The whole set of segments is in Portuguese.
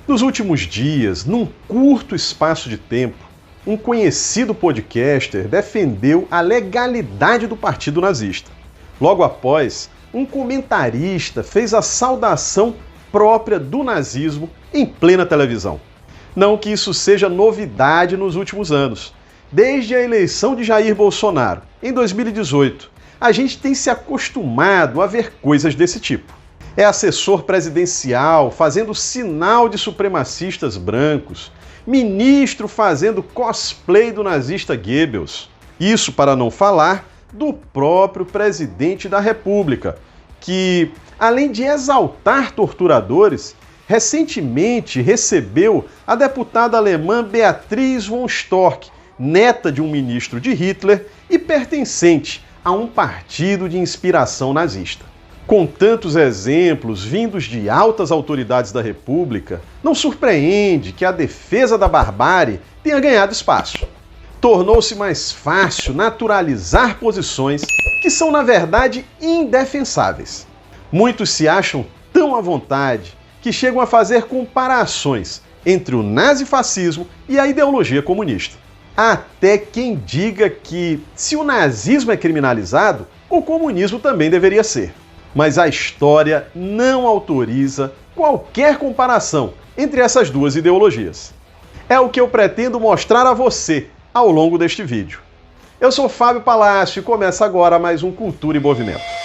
Nos últimos dias, num curto espaço de tempo, um conhecido podcaster defendeu a legalidade do partido nazista. Logo após, um comentarista fez a saudação própria do nazismo em plena televisão. Não que isso seja novidade nos últimos anos. Desde a eleição de Jair Bolsonaro, em 2018, a gente tem se acostumado a ver coisas desse tipo. É assessor presidencial fazendo sinal de supremacistas brancos, ministro fazendo cosplay do nazista Goebbels. Isso para não falar do próprio presidente da República, que, além de exaltar torturadores, recentemente recebeu a deputada alemã Beatriz von Storch, neta de um ministro de Hitler e pertencente a um partido de inspiração nazista. Com tantos exemplos vindos de altas autoridades da República, não surpreende que a defesa da barbárie tenha ganhado espaço. Tornou-se mais fácil naturalizar posições que são, na verdade, indefensáveis. Muitos se acham tão à vontade que chegam a fazer comparações entre o nazifascismo e a ideologia comunista. Até quem diga que, se o nazismo é criminalizado, o comunismo também deveria ser. Mas a história não autoriza qualquer comparação entre essas duas ideologias. É o que eu pretendo mostrar a você ao longo deste vídeo. Eu sou Fábio Palácio e começa agora mais um Cultura em Movimento.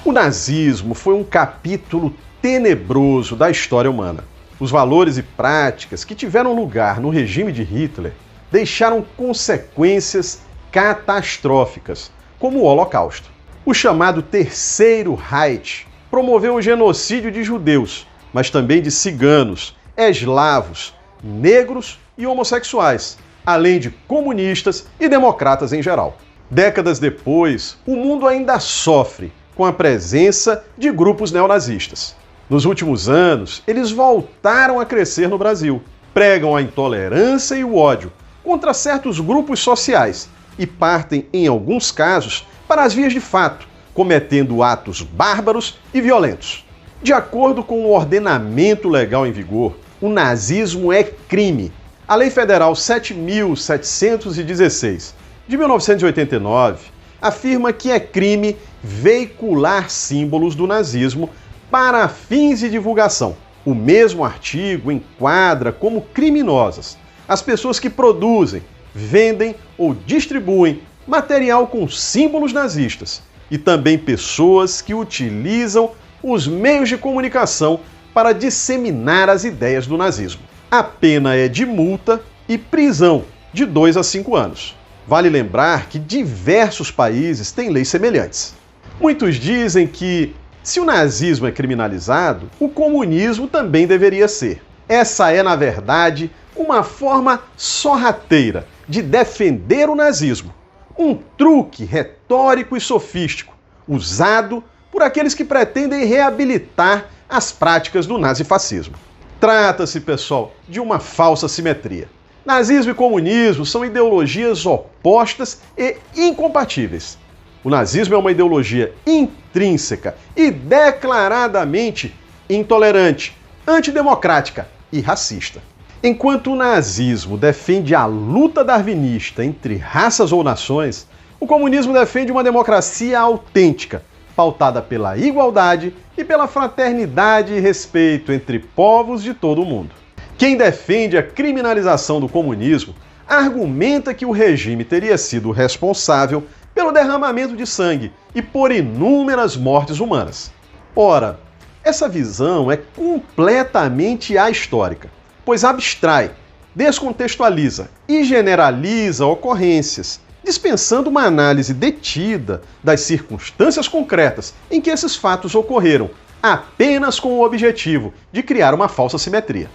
O nazismo foi um capítulo tenebroso da história humana. Os valores e práticas que tiveram lugar no regime de Hitler deixaram consequências catastróficas, como o Holocausto. O chamado Terceiro Reich promoveu o genocídio de judeus, mas também de ciganos, eslavos, negros e homossexuais, além de comunistas e democratas em geral. Décadas depois, o mundo ainda sofre com a presença de grupos neonazistas. Nos últimos anos, eles voltaram a crescer no Brasil. Pregam a intolerância e o ódio contra certos grupos sociais e partem, em alguns casos, para as vias de fato, cometendo atos bárbaros e violentos. De acordo com o ordenamento legal em vigor, o nazismo é crime. A Lei Federal 7.716, de 1989, afirma que é crime veicular símbolos do nazismo para fins de divulgação. O mesmo artigo enquadra como criminosas as pessoas que produzem, vendem ou distribuem material com símbolos nazistas e também pessoas que utilizam os meios de comunicação para disseminar as ideias do nazismo. A pena é de multa e prisão de 2 a 5 anos. Vale lembrar que diversos países têm leis semelhantes. Muitos dizem que, se o nazismo é criminalizado, o comunismo também deveria ser. Essa é, na verdade, uma forma sorrateira de defender o nazismo. Um truque retórico e sofístico, usado por aqueles que pretendem reabilitar as práticas do nazifascismo. Trata-se, pessoal, de uma falsa simetria. Nazismo e comunismo são ideologias opostas e incompatíveis. O nazismo é uma ideologia intrínseca e declaradamente intolerante, antidemocrática e racista. Enquanto o nazismo defende a luta darwinista entre raças ou nações, o comunismo defende uma democracia autêntica, pautada pela igualdade e pela fraternidade e respeito entre povos de todo o mundo. Quem defende a criminalização do comunismo argumenta que o regime teria sido responsável pelo derramamento de sangue e por inúmeras mortes humanas. Ora, essa visão é completamente ahistórica, pois abstrai, descontextualiza e generaliza ocorrências, dispensando uma análise detida das circunstâncias concretas em que esses fatos ocorreram, apenas com o objetivo de criar uma falsa simetria.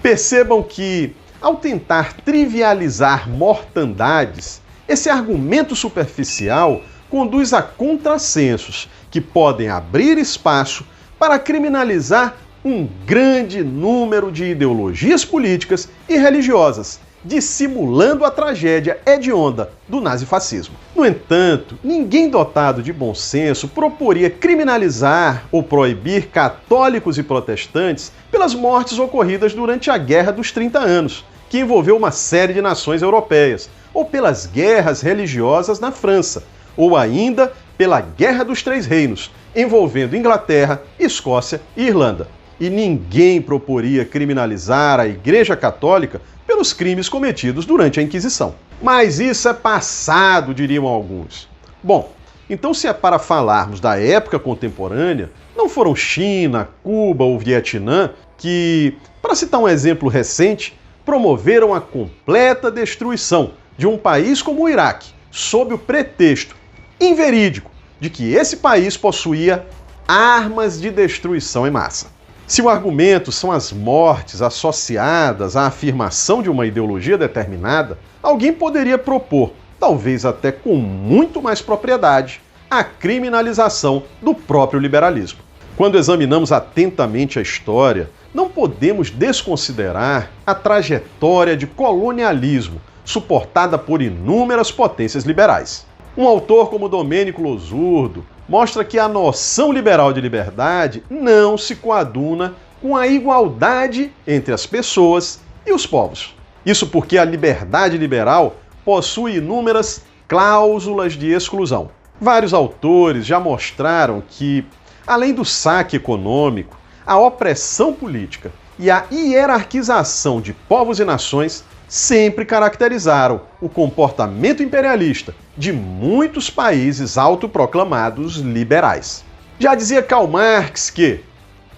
Percebam que, ao tentar trivializar mortandades, esse argumento superficial conduz a contrassensos que podem abrir espaço para criminalizar um grande número de ideologias políticas e religiosas, dissimulando a tragédia hedionda do nazifascismo. No entanto, ninguém dotado de bom senso proporia criminalizar ou proibir católicos e protestantes pelas mortes ocorridas durante a Guerra dos 30 Anos, que envolveu uma série de nações europeias, ou pelas guerras religiosas na França, ou ainda pela Guerra dos Três Reinos, envolvendo Inglaterra, Escócia e Irlanda. E ninguém proporia criminalizar a Igreja Católica pelos crimes cometidos durante a Inquisição. Mas isso é passado, diriam alguns. Bom, então se é para falarmos da época contemporânea, não foram China, Cuba ou Vietnã que, para citar um exemplo recente, promoveram a completa destruição de um país como o Iraque, sob o pretexto inverídico de que esse país possuía armas de destruição em massa. Se o argumento são as mortes associadas à afirmação de uma ideologia determinada, alguém poderia propor, talvez até com muito mais propriedade, a criminalização do próprio liberalismo. Quando examinamos atentamente a história, não podemos desconsiderar a trajetória de colonialismo suportada por inúmeras potências liberais. Um autor como Domênico Losurdo mostra que a noção liberal de liberdade não se coaduna com a igualdade entre as pessoas e os povos. Isso porque a liberdade liberal possui inúmeras cláusulas de exclusão. Vários autores já mostraram que, além do saque econômico, a opressão política e a hierarquização de povos e nações sempre caracterizaram o comportamento imperialista de muitos países autoproclamados liberais. Já dizia Karl Marx que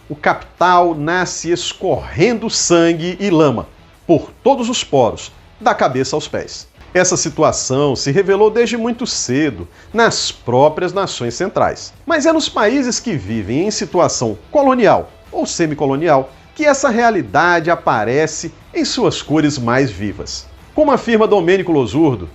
o capital nasce escorrendo sangue e lama por todos os poros, da cabeça aos pés. Essa situação se revelou desde muito cedo nas próprias nações centrais. Mas é nos países que vivem em situação colonial ou semicolonial que essa realidade aparece em suas cores mais vivas. Como afirma Domênico Losurdo,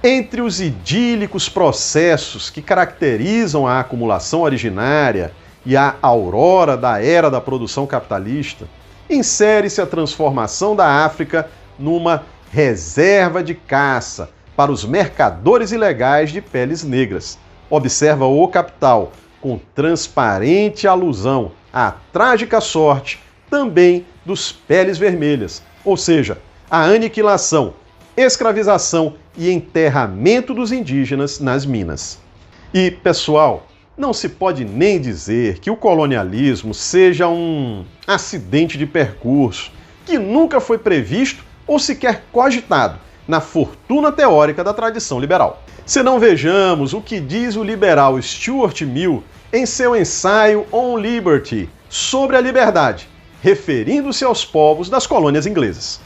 entre os idílicos processos que caracterizam a acumulação originária e a aurora da era da produção capitalista, insere-se a transformação da África numa reserva de caça para os mercadores ilegais de peles negras. Observa o Capital, com transparente alusão à trágica sorte também dos peles vermelhas, ou seja, a aniquilação, escravização e enterramento dos indígenas nas minas. E, pessoal, não se pode nem dizer que o colonialismo seja um acidente de percurso que nunca foi previsto ou sequer cogitado na fortuna teórica da tradição liberal. Se não vejamos o que diz o liberal Stuart Mill em seu ensaio On Liberty, sobre a liberdade, referindo-se aos povos das colônias inglesas.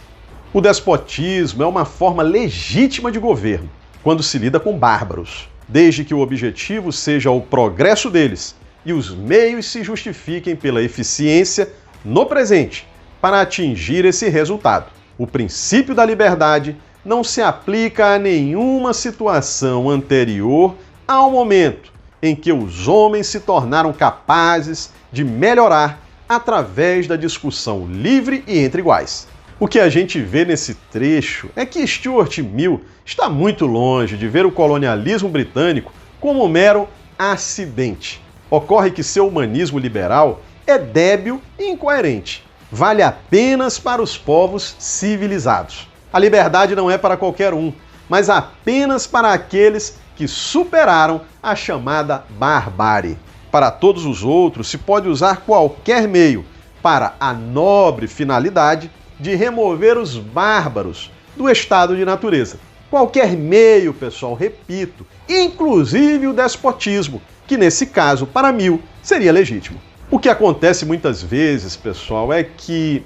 O despotismo é uma forma legítima de governo, quando se lida com bárbaros, desde que o objetivo seja o progresso deles e os meios se justifiquem pela eficiência no presente para atingir esse resultado. O princípio da liberdade não se aplica a nenhuma situação anterior ao momento em que os homens se tornaram capazes de melhorar através da discussão livre e entre iguais. O que a gente vê nesse trecho é que Stuart Mill está muito longe de ver o colonialismo britânico como um mero acidente. Ocorre que seu humanismo liberal é débil e incoerente. Vale apenas para os povos civilizados. A liberdade não é para qualquer um, mas apenas para aqueles que superaram a chamada barbárie. Para todos os outros, se pode usar qualquer meio para a nobre finalidade de remover os bárbaros do estado de natureza. Qualquer meio, pessoal, repito, inclusive o despotismo, que nesse caso, para Mill, seria legítimo. O que acontece muitas vezes, pessoal, é que,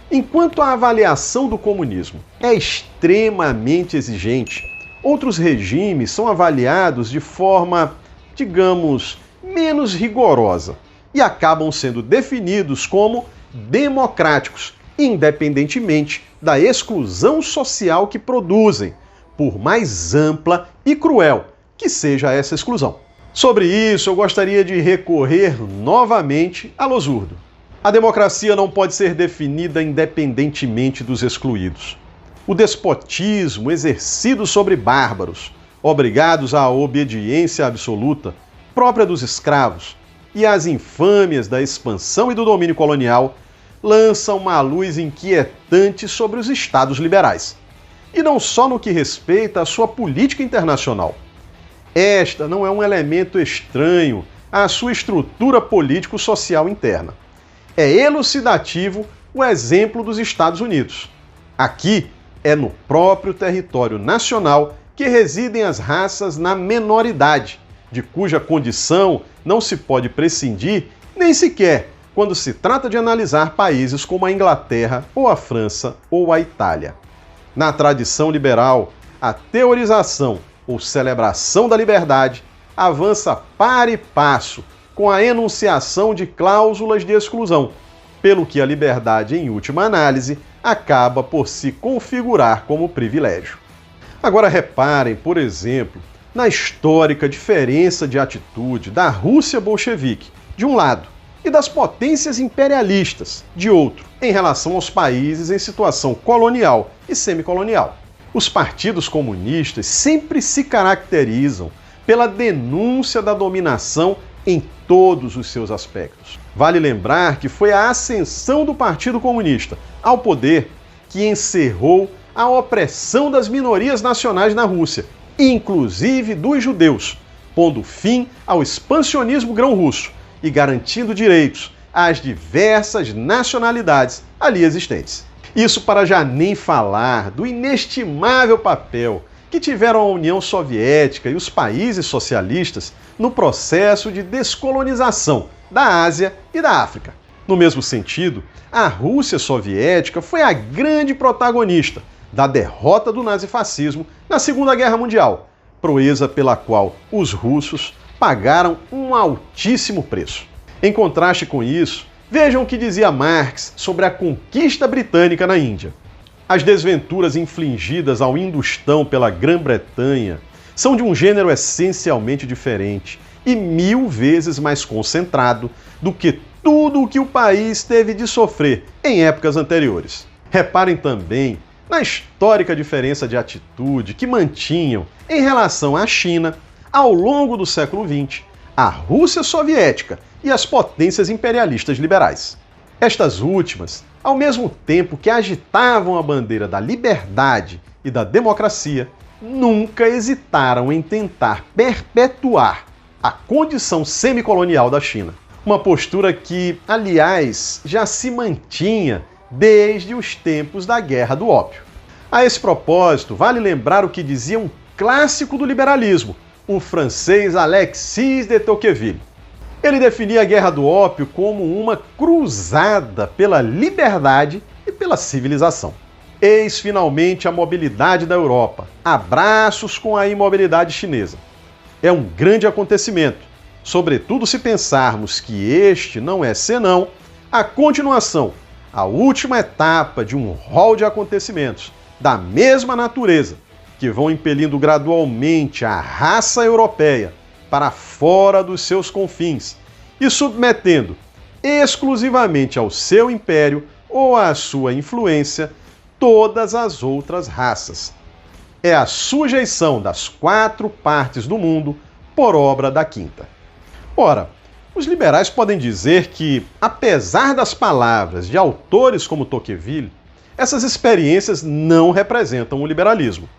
enquanto a avaliação do comunismo é extremamente exigente, outros regimes são avaliados de forma, digamos, menos rigorosa e acabam sendo definidos como democráticos, independentemente da exclusão social que produzem, por mais ampla e cruel que seja essa exclusão. Sobre isso, eu gostaria de recorrer novamente a Losurdo. A democracia não pode ser definida independentemente dos excluídos. O despotismo exercido sobre bárbaros, obrigados à obediência absoluta, própria dos escravos, e as infâmias da expansão e do domínio colonial, lançam uma luz inquietante sobre os estados liberais. E não só no que respeita à sua política internacional. Esta não é um elemento estranho à sua estrutura político-social interna. É elucidativo o exemplo dos Estados Unidos. Aqui é no próprio território nacional que residem as raças na menoridade, de cuja condição não se pode prescindir nem sequer quando se trata de analisar países como a Inglaterra, ou a França, ou a Itália. Na tradição liberal, a teorização ou celebração da liberdade avança par e passo com a enunciação de cláusulas de exclusão, pelo que a liberdade, em última análise, acaba por se configurar como privilégio. Agora reparem, por exemplo, na histórica diferença de atitude da Rússia bolchevique, de um lado, e das potências imperialistas, de outro, em relação aos países em situação colonial e semicolonial. Os partidos comunistas sempre se caracterizam pela denúncia da dominação em todos os seus aspectos. Vale lembrar que foi a ascensão do Partido Comunista ao poder que encerrou a opressão das minorias nacionais na Rússia, inclusive dos judeus, pondo fim ao expansionismo grão-russo e garantindo direitos às diversas nacionalidades ali existentes. Isso para já nem falar do inestimável papel que tiveram a União Soviética e os países socialistas no processo de descolonização da Ásia e da África. No mesmo sentido, a Rússia soviética foi a grande protagonista da derrota do nazifascismo na Segunda Guerra Mundial, proeza pela qual os russos pagaram um altíssimo preço. Em contraste com isso, vejam o que dizia Marx sobre a conquista britânica na Índia. As desventuras infligidas ao Hindustão pela Grã-Bretanha são de um gênero essencialmente diferente e 1000 vezes mais concentrado do que tudo o que o país teve de sofrer em épocas anteriores. Reparem também na histórica diferença de atitude que mantinham em relação à China, ao longo do século XX, a Rússia soviética e as potências imperialistas liberais. Estas últimas, ao mesmo tempo que agitavam a bandeira da liberdade e da democracia, nunca hesitaram em tentar perpetuar a condição semicolonial da China. Uma postura que, aliás, já se mantinha desde os tempos da Guerra do Ópio. A esse propósito, vale lembrar o que dizia um clássico do liberalismo, o francês Alexis de Tocqueville. Ele definia a Guerra do Ópio como uma cruzada pela liberdade e pela civilização. Eis finalmente a mobilidade da Europa, abraços com a imobilidade chinesa. É um grande acontecimento, sobretudo se pensarmos que este não é senão a continuação, a última etapa de um rol de acontecimentos da mesma natureza, que vão impelindo gradualmente a raça europeia para fora dos seus confins e submetendo exclusivamente ao seu império ou à sua influência todas as outras raças. É a sujeição das 4 partes do mundo por obra da quinta. Ora, os liberais podem dizer que, apesar das palavras de autores como Tocqueville, essas experiências não representam o liberalismo.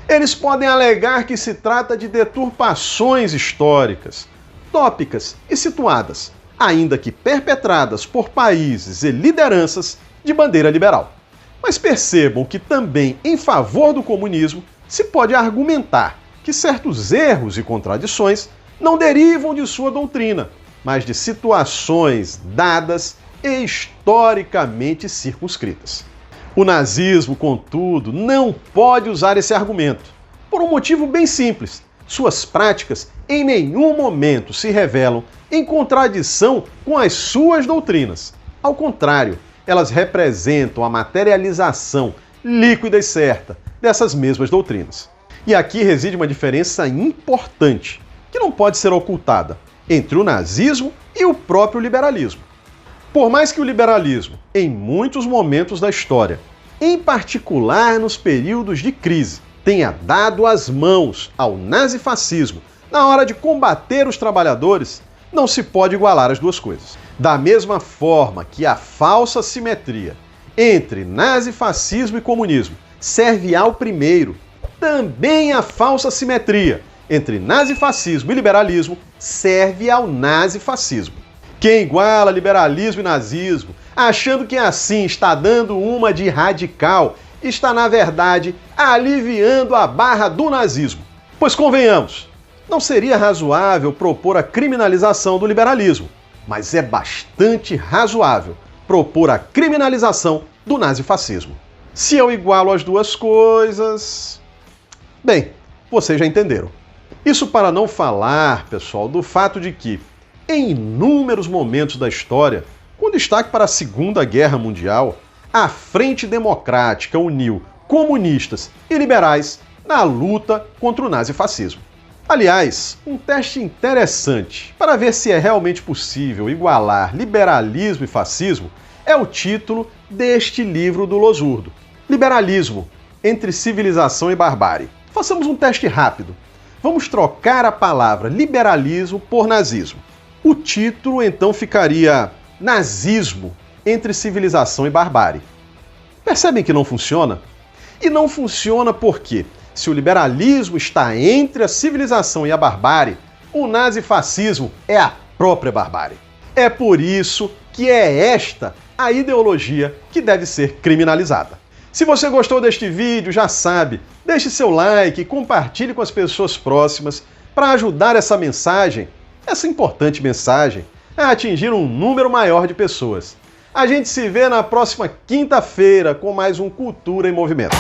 Eles podem alegar que se trata de deturpações históricas, tópicas e situadas, ainda que perpetradas por países e lideranças de bandeira liberal. Mas percebam que também em favor do comunismo se pode argumentar que certos erros e contradições não derivam de sua doutrina, mas de situações dadas e historicamente circunscritas. O nazismo, contudo, não pode usar esse argumento, por um motivo bem simples. Suas práticas em nenhum momento se revelam em contradição com as suas doutrinas. Ao contrário, elas representam a materialização líquida e certa dessas mesmas doutrinas. E aqui reside uma diferença importante, que não pode ser ocultada, entre o nazismo e o próprio liberalismo. Por mais que o liberalismo, em muitos momentos da história, em particular nos períodos de crise, tenha dado as mãos ao nazifascismo na hora de combater os trabalhadores, não se pode igualar as duas coisas. Da mesma forma que a falsa simetria entre nazifascismo e comunismo serve ao primeiro, também a falsa simetria entre nazifascismo e liberalismo serve ao nazifascismo. Quem iguala liberalismo e nazismo, achando que assim está dando uma de radical, está, na verdade, aliviando a barra do nazismo. Pois convenhamos, não seria razoável propor a criminalização do liberalismo, mas é bastante razoável propor a criminalização do nazifascismo. Se eu igualo as duas coisas... Bem, vocês já entenderam. Isso para não falar, pessoal, do fato de que, em inúmeros momentos da história, com destaque para a Segunda Guerra Mundial, a Frente Democrática uniu comunistas e liberais na luta contra o nazifascismo. Aliás, um teste interessante para ver se é realmente possível igualar liberalismo e fascismo é o título deste livro do Losurdo, Liberalismo, entre Civilização e Barbárie. Façamos um teste rápido. Vamos trocar a palavra liberalismo por nazismo. O título então ficaria Nazismo entre Civilização e Barbárie. Percebem que não funciona? E não funciona porque, se o liberalismo está entre a civilização e a barbárie, o nazifascismo é a própria barbárie. É por isso que é esta a ideologia que deve ser criminalizada. Se você gostou deste vídeo, já sabe, deixe seu like e compartilhe com as pessoas próximas para ajudar essa mensagem, essa importante mensagem, a atingir um número maior de pessoas. A gente se vê na próxima quinta-feira com mais um Cultura em Movimento.